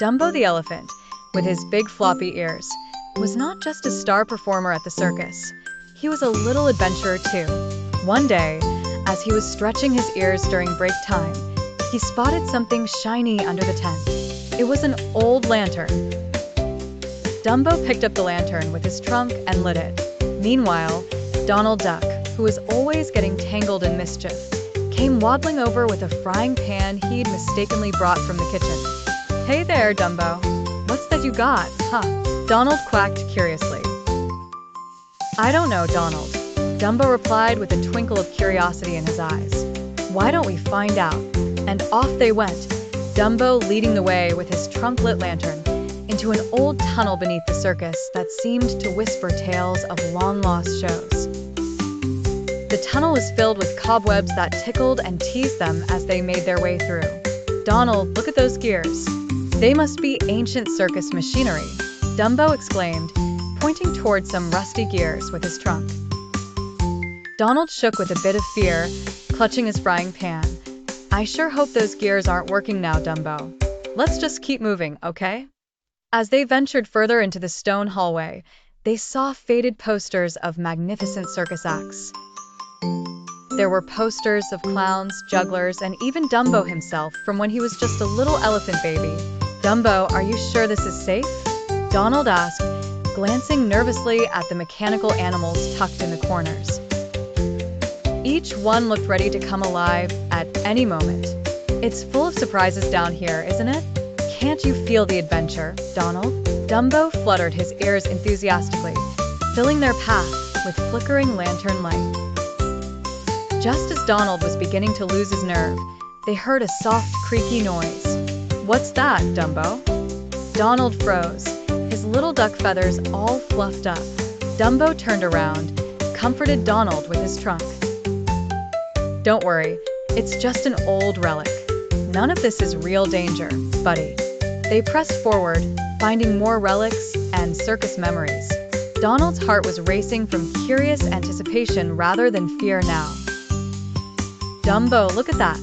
Dumbo the elephant, with his big floppy ears, was not just a star performer at the circus. He was a little adventurer too. One day, as he was stretching his ears during break time, he spotted something shiny under the tent. It was an old lantern. Dumbo picked up the lantern with his trunk and lit it. Meanwhile, Donald Duck, who was always getting tangled in mischief, came waddling over with a frying pan he'd mistakenly brought from the kitchen. "Hey there, Dumbo. What's that you got, huh?" Donald quacked curiously. "I don't know, Donald," Dumbo replied with a twinkle of curiosity in his eyes. "Why don't we find out?" And off they went, Dumbo leading the way with his trunk-lit lantern into an old tunnel beneath the circus that seemed to whisper tales of long-lost shows. The tunnel was filled with cobwebs that tickled and teased them as they made their way through. "Donald, look at those gears. They must be ancient circus machinery," Dumbo exclaimed, pointing toward some rusty gears with his trunk. Donald shook with a bit of fear, clutching his frying pan. "I sure hope those gears aren't working now, Dumbo. Let's just keep moving, okay?" As they ventured further into the stone hallway, they saw faded posters of magnificent circus acts. There were posters of clowns, jugglers, and even Dumbo himself from when he was just a little elephant baby. "Dumbo, are you sure this is safe?" Donald asked, glancing nervously at the mechanical animals tucked in the corners. Each one looked ready to come alive at any moment. "It's full of surprises down here, isn't it? Can't you feel the adventure, Donald?" Dumbo fluttered his ears enthusiastically, filling their path with flickering lantern light. Just as Donald was beginning to lose his nerve, they heard a soft, creaky noise. "What's that, Dumbo?" Donald froze, his little duck feathers all fluffed up. Dumbo turned around, comforted Donald with his trunk. "Don't worry, it's just an old relic. None of this is real danger, buddy." They pressed forward, finding more relics and circus memories. Donald's heart was racing from curious anticipation rather than fear now. "Dumbo, look at that."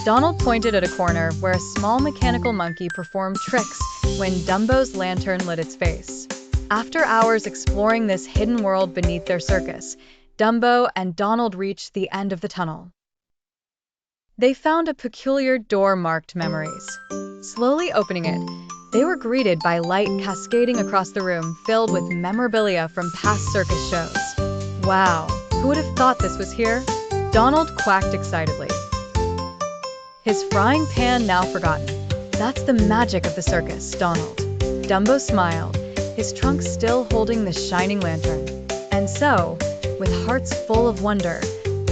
Donald pointed at a corner where a small mechanical monkey performed tricks when Dumbo's lantern lit its face. After hours exploring this hidden world beneath their circus, Dumbo and Donald reached the end of the tunnel. They found a peculiar door marked Memories. Slowly opening it, they were greeted by light cascading across the room filled with memorabilia from past circus shows. "Wow, who would have thought this was here?" Donald quacked excitedly. His frying pan now forgotten. "That's the magic of the circus, Donald." Dumbo smiled, his trunk still holding the shining lantern. And so, with hearts full of wonder,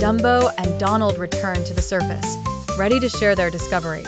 Dumbo and Donald returned to the surface, ready to share their discovery.